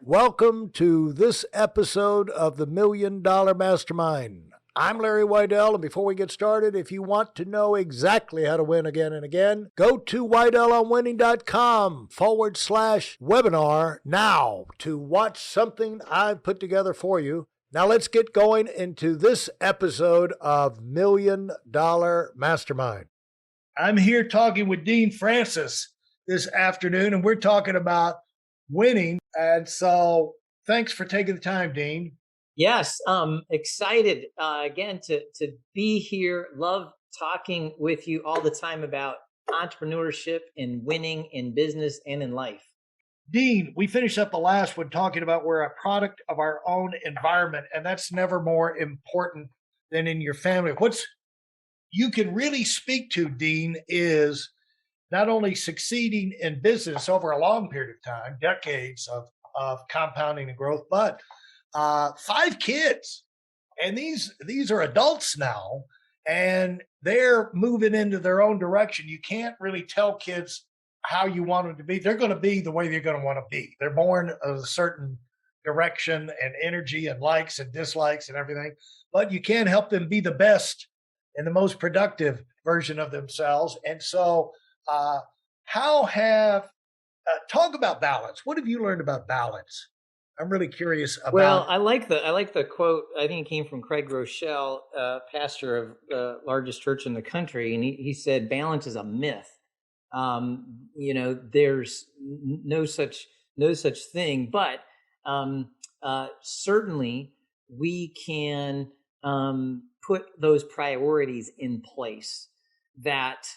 Welcome to this episode of the Million Dollar Mastermind. I'm Larry Weidel, and before we get started, if you want to know exactly how to win again and again, go to weidelonwinning.com/webinar now to watch something I've put together for you. Now let's get going into this episode of Million Dollar Mastermind. I'm here talking with Dean Francis this afternoon, and we're talking about winning. And so thanks for taking the time, Dean. Yes, excited again to be here. Love talking with you all the time about entrepreneurship and winning in business and in life. Dean, we finished up the last one talking about we're a product of our own environment, and that's never more important than in your family. What's you can really speak to, Dean, is not only succeeding in business over a long period of time, decades of compounding and growth, but 5 kids. And these are adults now, and they're moving into their own direction. You can't really tell kids how you want them to be. They're going to be the way they're going to want to be. They're born a certain direction and energy and likes and dislikes and everything, but you can't help them be the best and the most productive version of themselves. And so talk about balance. What have you learned about balance? I'm really curious about. Well, I like the quote. I think it came from Craig Rochelle, pastor of the largest church in the country, and he said balance is a myth. There's no such thing, but certainly we can put those priorities in place that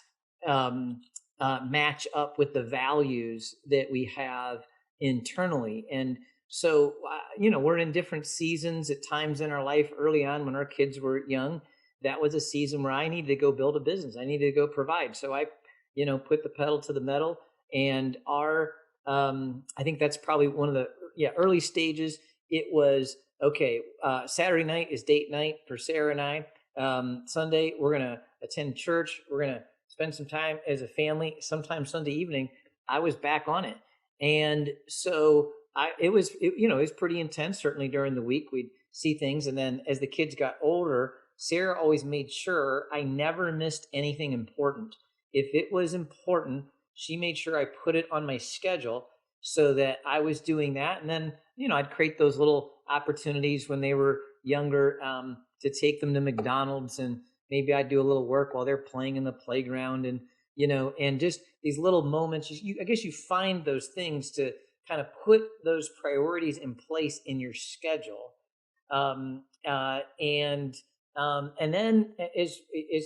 match up with the values that we have internally. And so, we're in different seasons at times in our life. Early on, when our kids were young, that was a season where I needed to go build a business. I needed to go provide. So I, put the pedal to the metal. And I think that's probably one of the early stages. It was, okay, Saturday night is date night for Sarah and I. Sunday, we're going to attend church. We're going to spend some time as a family. Sometime Sunday evening, I was back on it. And so it was pretty intense. Certainly during the week, we'd see things. And then as the kids got older, Sarah always made sure I never missed anything important. If it was important, she made sure I put it on my schedule so that I was doing that. And then, I'd create those little opportunities when they were younger to take them to McDonald's, and maybe I'd do a little work while they're playing in the playground, and, and just these little moments. I guess you find those things to kind of put those priorities in place in your schedule. And then as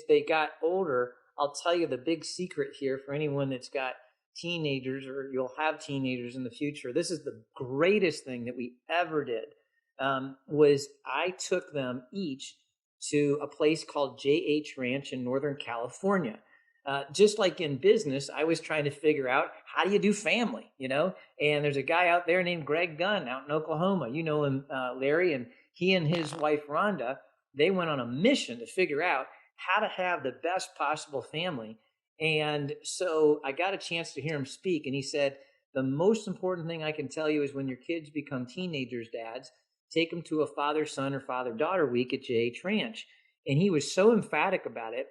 they got older, I'll tell you the big secret here for anyone that's got teenagers, or you'll have teenagers in the future. This is the greatest thing that we ever did, was I took them each to a place called J.H Ranch in Northern California. Just like in business, I was trying to figure out, how do you do family, and there's a guy out there named Greg Gunn out in Oklahoma. You know him, Larry, and he and his wife, Rhonda, they went on a mission to figure out how to have the best possible family. And so I got a chance to hear him speak, and he said, the most important thing I can tell you is when your kids become teenagers, dads, take them to a father-son or father-daughter week at J.H Ranch. And he was so emphatic about it.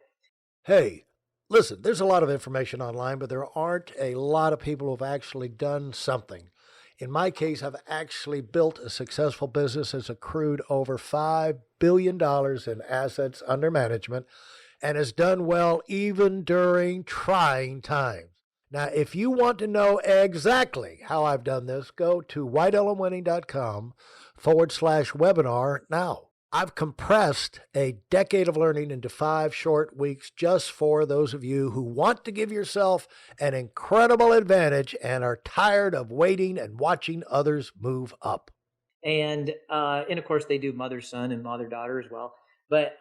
Hey, listen, there's a lot of information online, but there aren't a lot of people who've actually done something. In my case, I've actually built a successful business that's accrued over $5 billion in assets under management and has done well even during trying times. Now, if you want to know exactly how I've done this, go to weidelonwinning.com/webinar now. I've compressed a decade of learning into 5 short weeks just for those of you who want to give yourself an incredible advantage and are tired of waiting and watching others move up. And of course, they do mother-son and mother-daughter as well. But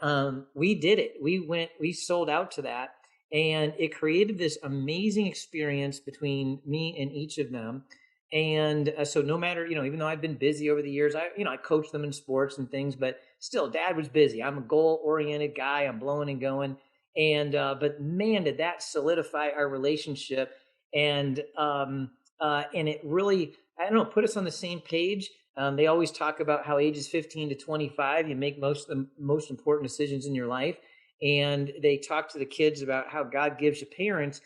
we did it. We sold out to that. And it created this amazing experience between me and each of them. And so no matter, even though I've been busy over the years, I coach them in sports and things, but still Dad was busy. I'm a goal oriented guy. I'm blowing and going. And, but man, did that solidify our relationship. And it really I don't know, put us on the same page. They always talk about how ages 15 to 25, you make most of the most important decisions in your life. And they talk to the kids about how God gives you parents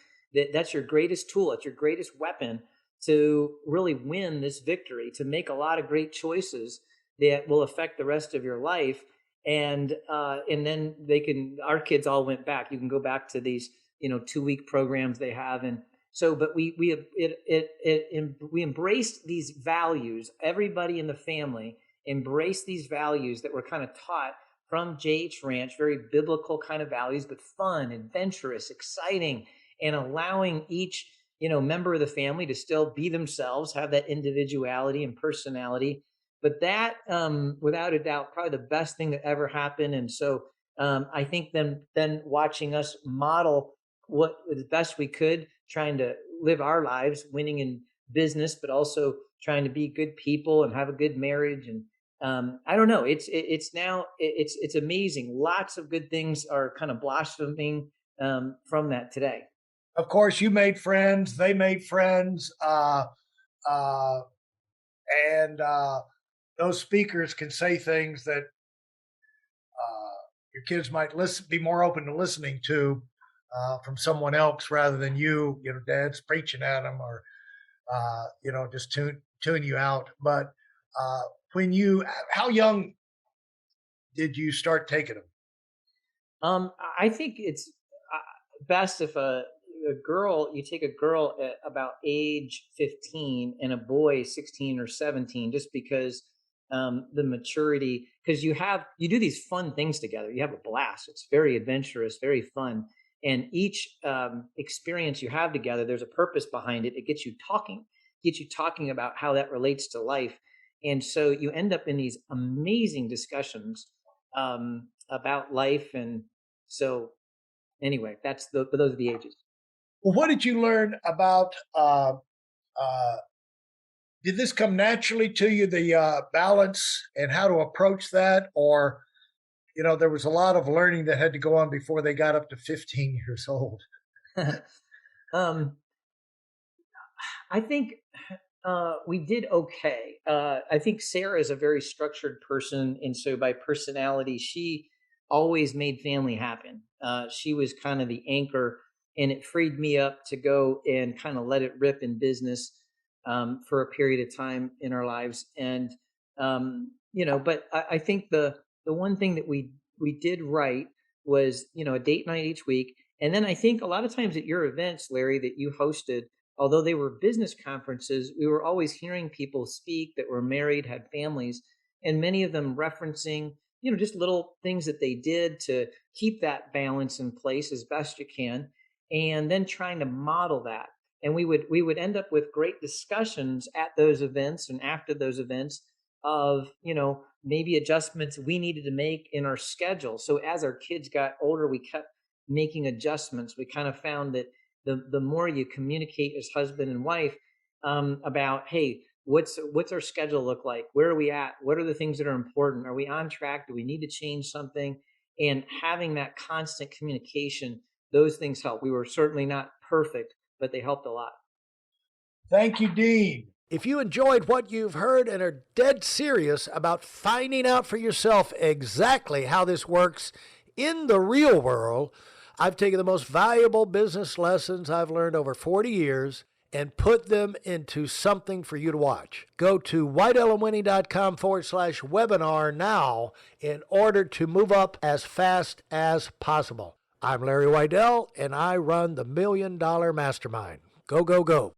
that's your greatest tool, it's your greatest weapon to really win this victory, to make a lot of great choices that will affect the rest of your life. And then our kids all went back. You can go back to these 2-week programs they have. And so, but we embraced these values. Everybody in the family embraced these values that were kind of taught from J.H Ranch, very biblical kind of values, but fun, adventurous, exciting, and allowing each member of the family to still be themselves, have that individuality and personality. But that, without a doubt, probably the best thing that ever happened. And so I think then watching us model what the best we could, trying to live our lives, winning in business, but also trying to be good people and have a good marriage. And I don't know, it's amazing. Lots of good things are kind of blossoming from that today. Of course, you made friends, they made friends, uh, and those speakers can say things that your kids might be more open to listening to from someone else rather than you. Dad's preaching at them or just tune you out. But how young did you start taking them? I think it's best if you take a girl at about age 15 and a boy 16 or 17, just because the maturity, because you do these fun things together. You have a blast. It's very adventurous, very fun. And each experience you have together, there's a purpose behind it. It gets you talking about how that relates to life. And so you end up in these amazing discussions about life. And so anyway, those are the ages. Well, what did you learn about? Did this come naturally to you, the balance and how to approach that, or there was a lot of learning that had to go on before they got up to 15 years old? I think we did okay. I think Sarah is a very structured person, and so by personality, she always made family happen. She was kind of the anchor, and it freed me up to go and kind of let it rip in business for a period of time in our lives. And but I think the one thing that we did right was a date night each week. And then I think a lot of times at your events, Larry, that you hosted, although they were business conferences, we were always hearing people speak that were married, had families, and many of them referencing just little things that they did to keep that balance in place as best you can, and then trying to model that. And we would end up with great discussions at those events and after those events of maybe adjustments we needed to make in our schedule. So as our kids got older, we kept making adjustments. We kind of found that the more you communicate as husband and wife about, hey, what's our schedule look like? Where are we at? What are the things that are important? Are we on track? Do we need to change something? And having that constant communication, those things help. We were certainly not perfect, but they helped a lot. Thank you, Dean. If you enjoyed what you've heard and are dead serious about finding out for yourself exactly how this works in the real world, I've taken the most valuable business lessons I've learned over 40 years and put them into something for you to watch. Go to whiteelmwinning.com/webinar now in order to move up as fast as possible. I'm Larry Weidel, and I run the $1 Million Mastermind. Go, go, go.